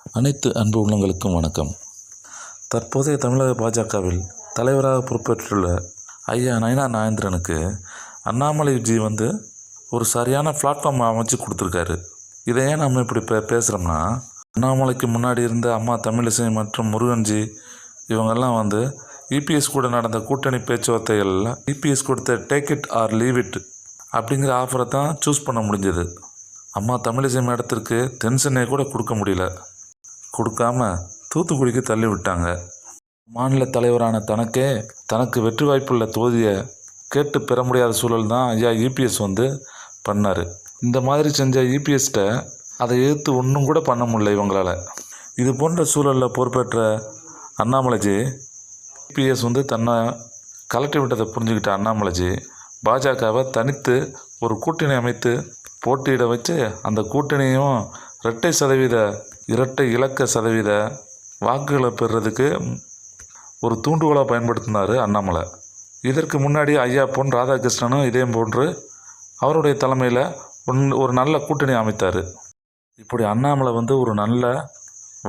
அனைத்து அன்பு உள்ளங்களுக்கும் வணக்கம். தற்போதைய தமிழக பாஜகவில் தலைவராக பொறுப்பேற்றுள்ள ஐயா நயினா நாகேந்திரனுக்கு அண்ணாமலைஜி ஒரு சரியான பிளாட்ஃபார்ம் அமைச்சு கொடுத்துருக்காரு. இதை ஏன் நம்ம இப்படி பேசுகிறோம்னா, அண்ணாமலைக்கு முன்னாடி இருந்த அம்மா தமிழிசை மற்றும் முருகன்ஜி இவங்கெல்லாம் இபிஎஸ் கூட நடந்த கூட்டணி பேச்சுவார்த்தைகளில் இபிஎஸ் கொடுத்த take it or leave it அப்படிங்கிற ஆஃபரை தான் சூஸ் பண்ண முடிஞ்சது. அம்மா தமிழிசை மேடத்திற்கு டென்ஷனே கூட கொடுக்க முடியல. கொடுக்காம தூத்துக்குடிக்கு தள்ளி விட்டாங்க. மாநில தலைவரான தனக்கு வெற்றி வாய்ப்புள்ள தொகுதியை கேட்டு பெற முடியாத சூழல் தான் ஐயா இபிஎஸ் பண்ணார். இந்த மாதிரி செஞ்ச இபிஎஸ்கிட்ட அதை எதிர்த்து ஒன்றும் கூட பண்ண முடியல இவங்களால். இது போன்ற சூழலில் பொறுப்பேற்ற அண்ணாமலைஜி இபிஎஸ் தன்னை கலட்டி விட்டதை புரிஞ்சுக்கிட்ட அண்ணாமலைஜி பாஜகவை தனித்து ஒரு கூட்டணி அமைத்து போட்டியிட வச்சு அந்த கூட்டணியும் இரட்டை இலக்க சதவீத வாக்குகளை பெறுறதுக்கு ஒரு தூண்டுகோலாக பயன்படுத்தினார் அண்ணாமலை. இதற்கு முன்னாடி ஐயா பொன் ராதாகிருஷ்ணனும் இதே போன்று அவருடைய தலைமையில் ஒரு நல்ல கூட்டணி அமைத்தார். இப்படி அண்ணாமலை ஒரு நல்ல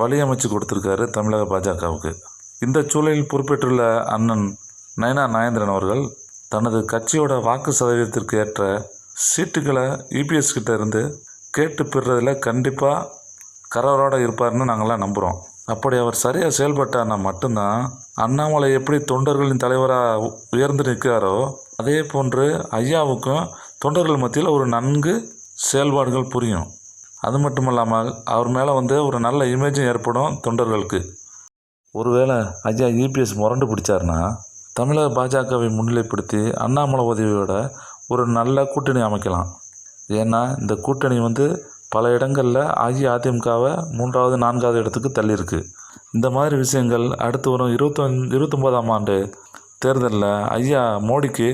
வழி அமைச்சு கொடுத்துருக்காரு தமிழக பாஜகவுக்கு. இந்த சூழலில் பொறுப்பேற்றுள்ள அண்ணன் நயினா நாகேந்திரன் அவர்கள் தனது கட்சியோட வாக்கு சதவீதத்திற்கு ஏற்ற சீட்டுகளை இபிஎஸ் கிட்ட இருந்து கேட்டு பெறுறதில் கண்டிப்பாக கரவரோடு இருப்பார்னு நாங்கள்லாம் நம்புகிறோம். அப்படி அவர் சரியாக செயல்பட்டார்னா மட்டும்தான் அண்ணாமலை எப்படி தொண்டர்களின் தலைவராக உயர்ந்து நிற்கிறாரோ அதே போன்று ஐயாவுக்கும் தொண்டர்கள் மத்தியில் ஒரு நன்கு செயல்பாடுகள் புரியும். அது மட்டும் இல்லாமல் அவர் மேலே ஒரு நல்ல இமேஜும் ஏற்படும் தொண்டர்களுக்கு. ஒருவேளை ஐயா இபிஎஸ் முரண்டு பிடிச்சார்னா தமிழக பாஜகவை முன்னிலைப்படுத்தி அண்ணாமலை உதவியோட ஒரு நல்ல கூட்டணி அமைக்கலாம். ஏன்னா இந்த கூட்டணி பல இடங்களில் அஇஅதிமுகவை 3வது 4வது இடத்துக்கு தள்ளியிருக்கு. இந்த மாதிரி விஷயங்கள் அடுத்து வரும் 29ஆம் ஆண்டு தேர்தலில் ஐயா மோடிக்கு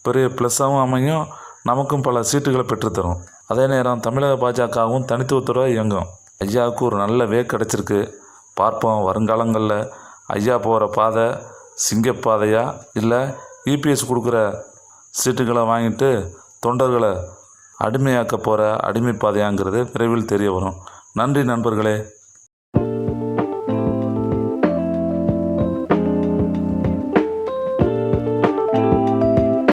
பெரிய ப்ளஸ்ஸாகவும் அமையும், நமக்கும் பல சீட்டுகளை பெற்றுத்தரும். அதே நேரம் தமிழக பாஜகவும் தனித்துவத்தோடு இயங்கும். ஐயாவுக்கு ஒரு நல்ல கிடச்சிருக்கு. பார்ப்போம் வருங்காலங்களில் ஐயா போகிற பாதை சிங்கப்பாதையா இல்லை இபிஎஸ் கொடுக்குற சீட்டுகளை வாங்கிட்டு தொண்டர்களை அடிமையாக்க போகிற அடிமை பாதையாங்கிறது விரைவில் தெரிய வரும். நன்றி நண்பர்களே.